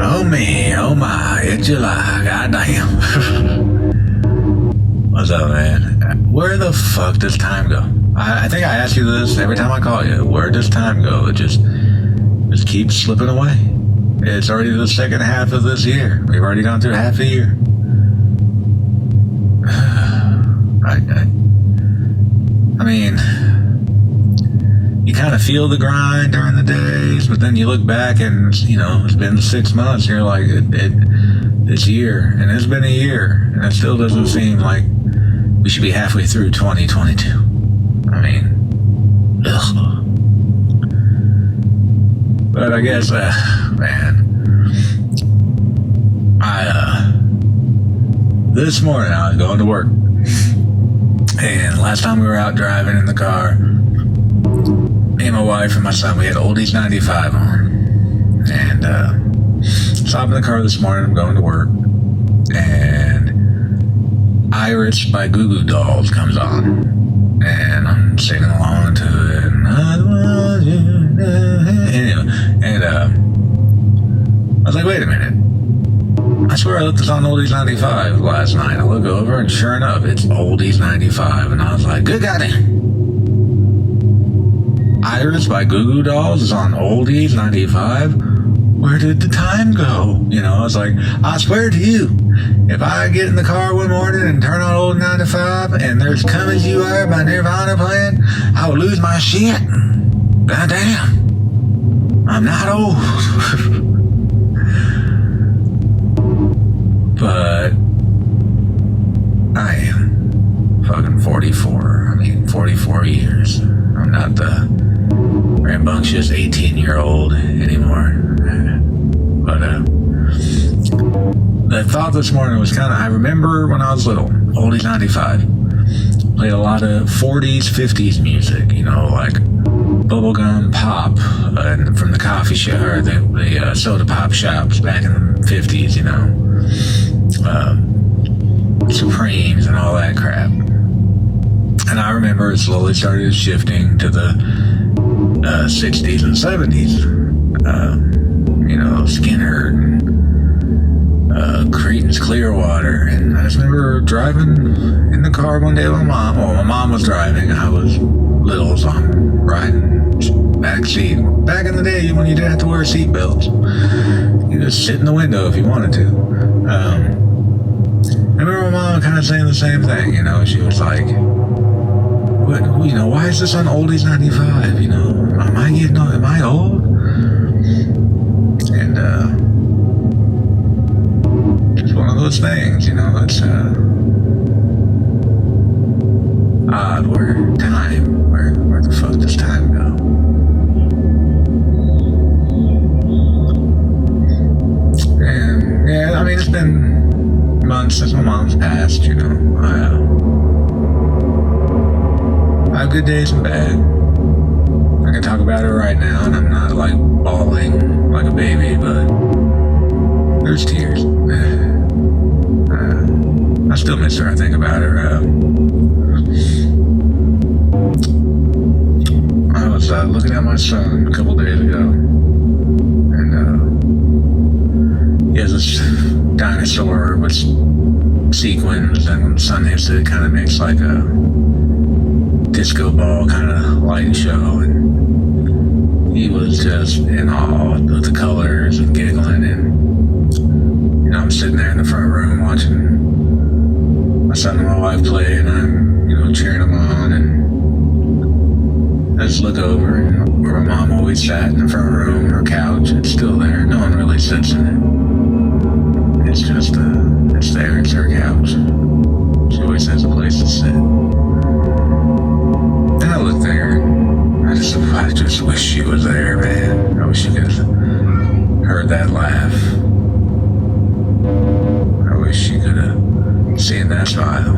Oh me, oh my, it's July, goddamn. What's up, man? Where the fuck does time go? I think I ask you this every time I call you. Where does time go? It just keeps slipping away. It's already the second half of this year. We've already gone through half a year. I mean, you kind of feel the grind during the days, but then you look back and, it's been 6 months, and you're like, this year, and it's been a year, and it still doesn't seem like we should be halfway through 2022. I mean, ugh. But I guess, man, this morning I was going to work, and last time we were out driving in the car, me and my wife and my son, we had Oldies 95 on, and so I'm in the car this morning, I'm going to work, and Iris by Goo Goo Dolls comes on, and I'm singing along to it, and I was like, wait a minute, I swear I looked this on Oldies 95 last night. I look over, and sure enough, it's Oldies 95, and I was like, good goddamn. Iris by Goo Goo Dolls is on Oldies 95. Where did the time go? I was like, I swear to you, if I get in the car one morning and turn on Old 95 and there's Come As You Are by Nirvana playing, I will lose my shit. Goddamn. I'm not old. But I am fucking 44. 44 years. I'm not the rambunctious 18-year-old anymore. But the thought this morning was I remember when I was little, Oldies 95, played a lot of 40s, 50s music, like bubblegum pop, and from the coffee shop, or the soda pop shops back in the 50s, Supremes and all that crap. And I remember it slowly started shifting to the 60s and 70s. Skinner and Creedence Clearwater. And I just remember driving in the car one day with my mom. Well, my mom was driving. I was little, so I'm riding back seat. Back in the day when you didn't have to wear seatbelts, you just sit in the window if you wanted to. I remember my mom kind of saying the same thing. She was like, why is this on Oldies 95? Am I old? And, it's one of those things, it's, odd where the fuck does time go? And, yeah, it's been months since my mom's passed, I have good days and bad. I can talk about it right now, and I'm not bawling like a baby, but there's tears. I still miss her. I think about her. I was looking at my son a couple days ago, and he has this dinosaur with sequins, and when the sun hits it, it kind of makes like a disco ball kind of light show, and he was just in awe of the colors and giggling, and I'm sitting there in the front room watching my son and my wife play, and I'm cheering them on, and I just look over, and where my mom always sat in the front room, her couch, it's still there. No one really sits in it. It's just it's there. It's her couch. She always has a place to sit. And I look there. I just wish she was there, man. I wish you could have heard that laugh. I wish you could have seen that smile.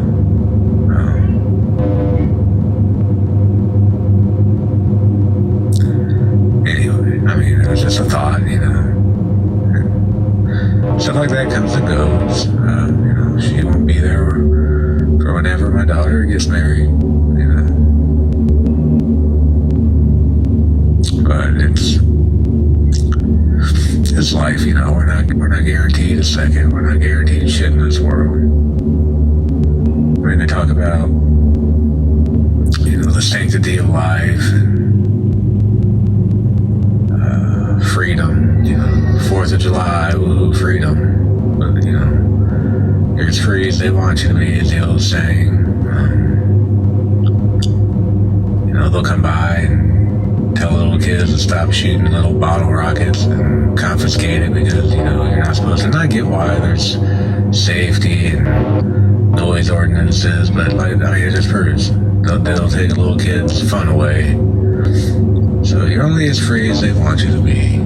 Anyway, it was just a thought, Stuff like that comes and goes. She won't be there for whenever my daughter gets married, But it's this life, you know. We're not guaranteed a second. We're not guaranteed shit in this world. I mean, they talk about, you know, the sanctity of life and freedom, you know, 4th of July, woohoo, freedom. But, you know, you're as free as they want you to be, is the old saying. You know, they'll come by and tell little kids to stop shooting little bottle rockets and confiscate it because, you know, you're not supposed to. And I get why there's safety and noise ordinances, but, like, I mean, it just proves they'll take a little kid's fun away. So you're only as free as they want you to be.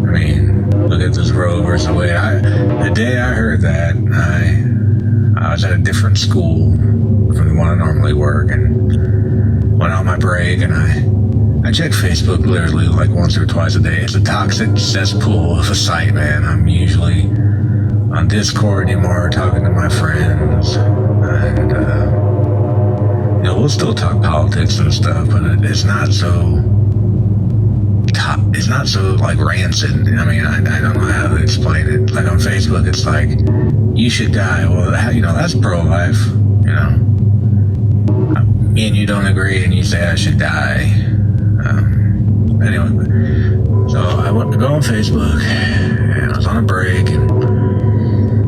I mean, look at this Roe versus Wade. The day I heard that, I was at a different school from the one I normally work, and went on my break, and I check Facebook literally like once or twice a day. It's a toxic cesspool of a site, man. I'm usually on Discord anymore, talking to my friends, and you know, we'll still talk politics and stuff, but it's not so like rancid. I mean, I don't know how to explain it. Like on Facebook, it's like, you should die. Well, you know, that's pro-life, you know. Me and you don't agree, and you say I should die. Anyway, so I went to go on Facebook, and I was on a break, and I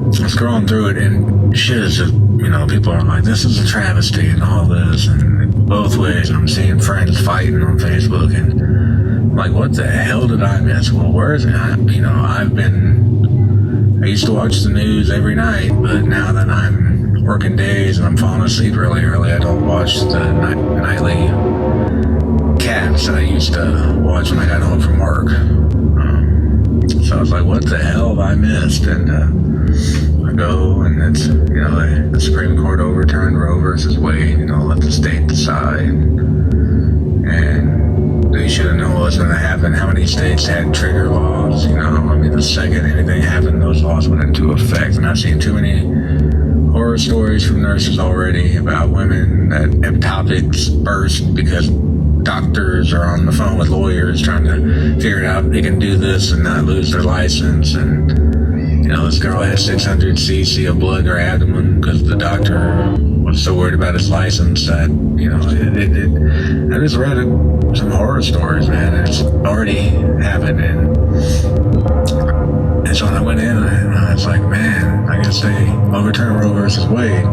was scrolling through it, and shit is just, you know, people are like, this is a travesty and all this, and both ways. I'm seeing friends fighting on Facebook, and I'm like, what the hell did I miss? Well, where is it? You know, I used to watch the news every night, but now that I'm working days and I'm falling asleep really early, I don't watch the nightly caps that I used to watch when I got home from work. So I was like, what the hell have I missed? And I go, and it's, you know, the Supreme Court overturned Roe versus Wade, you know, let the state decide. And they should have known what was going to happen. How many states had trigger laws, you know? I mean, the second anything happened, those laws went into effect. And I've seen too many horror stories from nurses already about women that ectopics burst because doctors are on the phone with lawyers trying to figure out they can do this and not lose their license. And, you know, this girl had 600 cc of blood in her abdomen because the doctor was so worried about his license that, you know, I just read some horror stories, man. It's already happened. And so when I went in, I was like, man, I guess they overturned Roe versus Wade.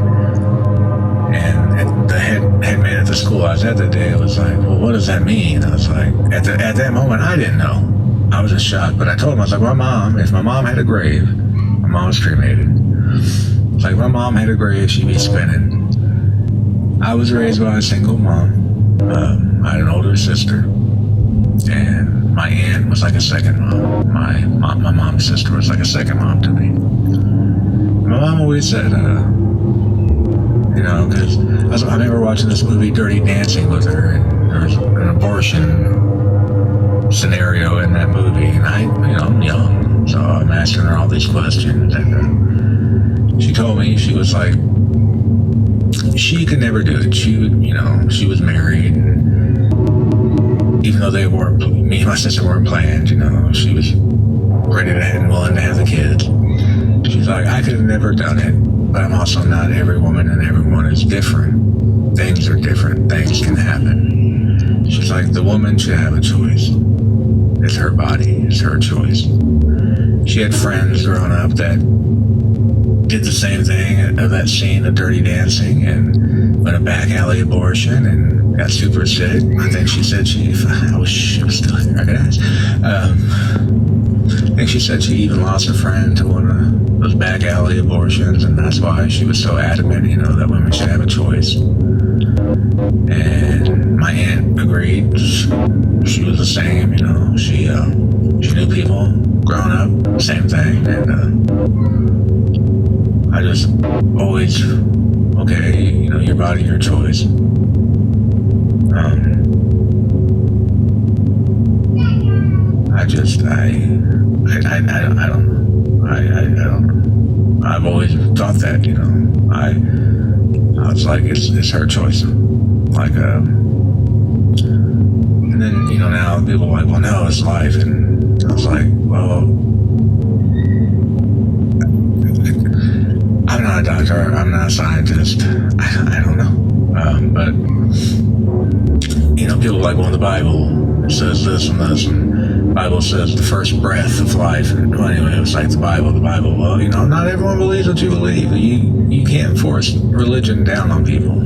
And the head man at the school I was at that day was like, well, what does that mean? I was like, at that moment, I didn't know. I was just shocked. But I told him, I was like, if my mom had a grave, my mom was cremated. It's like, if my mom had a grave, she'd be spinning. I was raised by a single mom. I had an older sister. And my aunt was like a second mom. My mom's sister was like a second mom to me. My mom always said, you know, because I remember watching this movie, Dirty Dancing, with her, and there was an abortion scenario in that movie, and I'm young, so I'm asking her all these questions, and she told me, she was like, she could never do it. She was married, and even though me and my sister weren't planned, you know, she was ready to and willing to have the kids. She's like, I could have never done it, but I'm also not every woman, and everyone is different. Things are different. Things can happen. She's like, the woman should have a choice. It's her body. It's her choice. She had friends growing up that did the same thing of that scene of Dirty Dancing and went a back alley abortion and got super sick. I think she said I wish she was still here, I could ask. I think she said she even lost a friend to one of those back alley abortions, and that's why she was so adamant, you know, that women should have a choice. And my aunt agreed. She was the same, you know. She knew people growing up, same thing, and I just always, okay, you know, your body, your choice. I've always thought that, you know. I was like, it's her choice. Like, And then, now people are like, well, no, it's life. And I was like, well, I'm not a doctor, I'm not a scientist, I don't know. But, people are like, well, the Bible says this and this, and the Bible says the first breath of life. And well, anyway, it was like the Bible. Well, not everyone believes what you believe. You can't force religion down on people.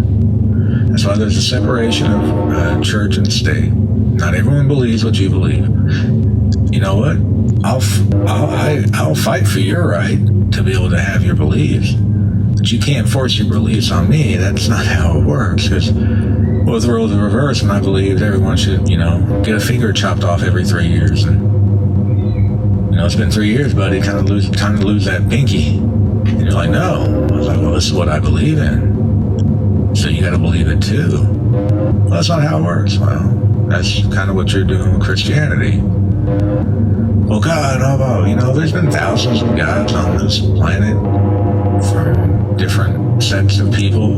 That's why there's a separation of church and state. Not everyone believes what you believe. You know what? I'll fight for your right to be able to have your beliefs, but you can't force your beliefs on me. That's not how it works. Because with the roles in reverse, and I believed everyone should, get a finger chopped off every 3 years, and it's been 3 years, buddy. Time to lose that pinky. And you're like, no. I was like, well, this is what I believe in. So you got to believe it too. Well, that's not how it works. Well, that's kind of what you're doing with Christianity. Well, God, how about, there's been thousands of gods on this planet from different sects of people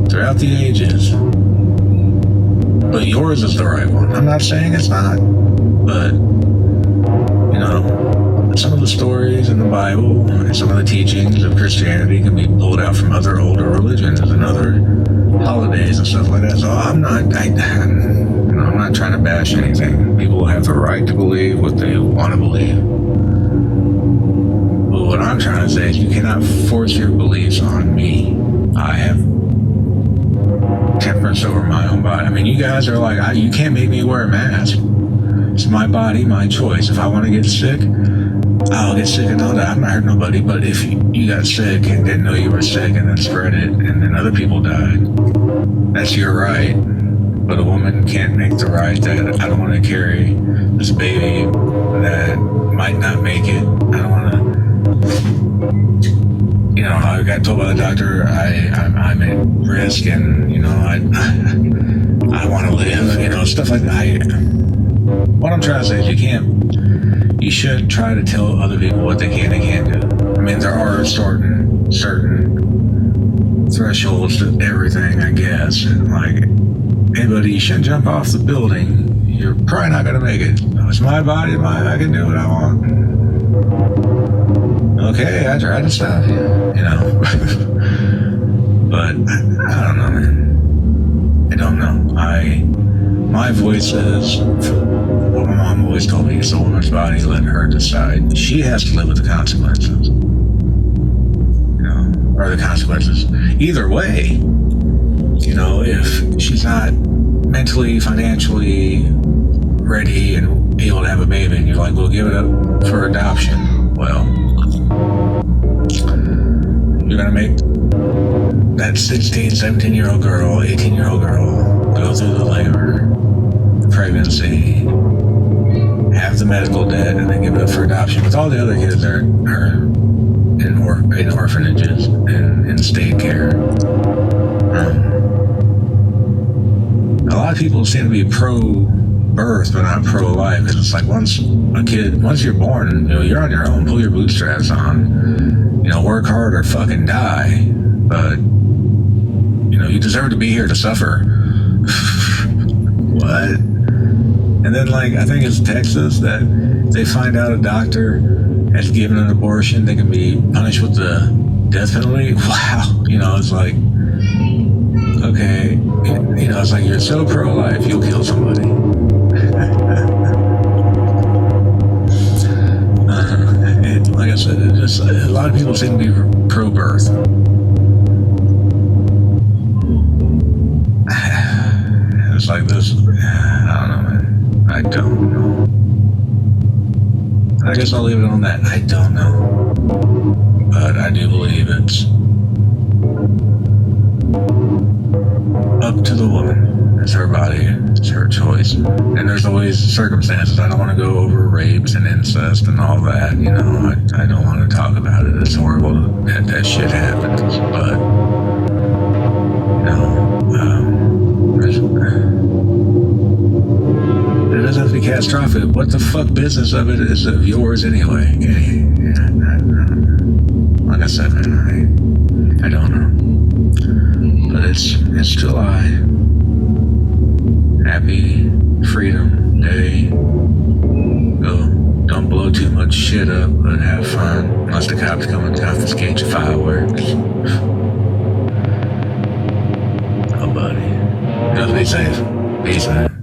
throughout the ages. But yours is the right one. I'm not saying it's not, but, some of the stories in the Bible and some of the teachings of Christianity can be pulled out from other older religions and other holidays and stuff like that. So I'm not trying to bash anything. People have the right to believe what they want to believe. But what I'm trying to say is you cannot force your beliefs on me. I have temperance over my own body. I mean, you guys are like, you can't make me wear a mask. It's my body, my choice. If I want to get sick, I'll get sick and I'll die. I'm not hurting nobody, but if you got sick and didn't know you were sick and then spread it and then other people died, that's your right. But a woman can't make the right that I don't want to carry this baby that might not make it. I don't want to, I got told by the doctor I'm at risk and, I want to live, stuff like that. What I'm trying to say is you shouldn't try to tell other people what they can and can't do. I mean, there are certain thresholds to everything, I guess. And like, hey buddy, you shouldn't jump off the building. You're probably not gonna make it. It's my body, I can do what I want. Okay, I tried to stop you, But I don't know, man. I don't know. My voice says, what my mom always told me, it's a woman's body, let her decide. She has to live with the consequences. Or the consequences. Either way, if she's not mentally, financially ready and able to have a baby, and you're like, well, give it up for adoption. Well, you're going to make that 16, 17-year-old girl, 18-year-old girl go through the labor, pregnancy, have the medical debt, and then give it up for adoption. With all the other kids that are in orphanages and in state care. A lot of people seem to be pro-birth, but not pro-life. Because it's like once you're born, you're on your own. Pull your bootstraps on. Work hard or fucking die. But you deserve to be here to suffer. What? And then, I think it's Texas that they find out a doctor has given an abortion, they can be punished with the death penalty. Wow. It's like, okay. It's like you're so pro-life, you'll kill somebody. Like I said, a lot of people seem to be pro-birth. It's like this. I don't know, man. I don't know. I guess I'll leave it on that. I don't know. But I do believe it's up to the woman. It's her body. It's her choice. And there's always circumstances. I don't want to go over rapes and incest and all that. I don't want to talk about it. It's horrible that shit happens. But, it doesn't have to be catastrophic. What the fuck business of it is of yours anyway? Like I said, man, I don't know. But it's July. Happy bunch of shit up, but have fun. Unless the cops come and confiscate your fireworks. Oh, buddy. Just be safe. Be safe.